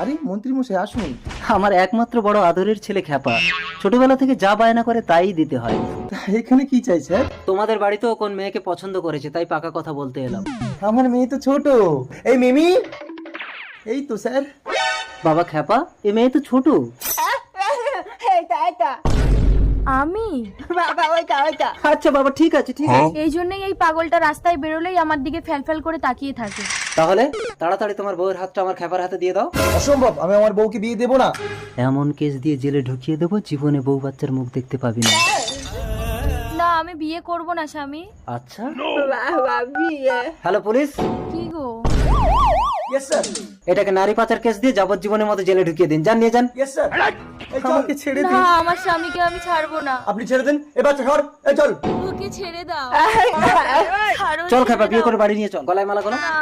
আরে মন্ত্রী মশাই আসুন। আমার একমাত্র বড় আদরের ছেলে খ্যাপা, ছোটবেলা থেকে যা বায়না করে তাই দিতে হয়। তা এখানে কি চাই স্যার? তোমাদের বাড়িতেও কোন মেয়েকে পছন্দ করেছে, তাই পাকা কথা বলতে এলাম। আমার মেয়ে তো ছোট। এই মিমি, এই তো স্যার। বাবা খ্যাপা, এ মেয়ে তো ছোট। আমি আচ্ছা বাবা, ঠিক আছে ঠিক আছে। এই জন্যই এই পাগলটা রাস্তায় বেরোলেই আমার দিকে ফ্যালফ্যাল করে তাকিয়ে থাকে। তাহলে তাড়াতাড়ি তোমার বউয়ের হাতটা আমার খ্যাপার হাতে দিয়ে দাও। অসম্ভব, আমি আমার বউকে বিয়ে দেবো না। এমন কেস দিয়ে জেলে ঢুকিয়ে দেবো, জীবনে বউ বাচ্চার মুখ দেখতে পাবি না। না, আমি বিয়ে করব না স্বামী। আচ্ছা, হ্যালো পুলিশ, কি গো? ইয়েস স্যার, এটাকে নারী পাচার কেস দিয়ে যাবজ্জীবনের মতো জেলে ঢুকিয়ে দিন, যান নিয়ে যান। Yes sir. এই চল, আমাকে ছেড়ে না, দিন। আমার স্বামীকে আমি ছাড়বো না। আপনি ছেড়ে দেন। এ বাচ্চা সর, এই চল। ওকে ছেড়ে দাও। ছাড়ো, চল ছেড়ে খ্যাপা, বিয়ে দাও। করে বাড়ি নিয়ে চল, গলায় মালা করো। না,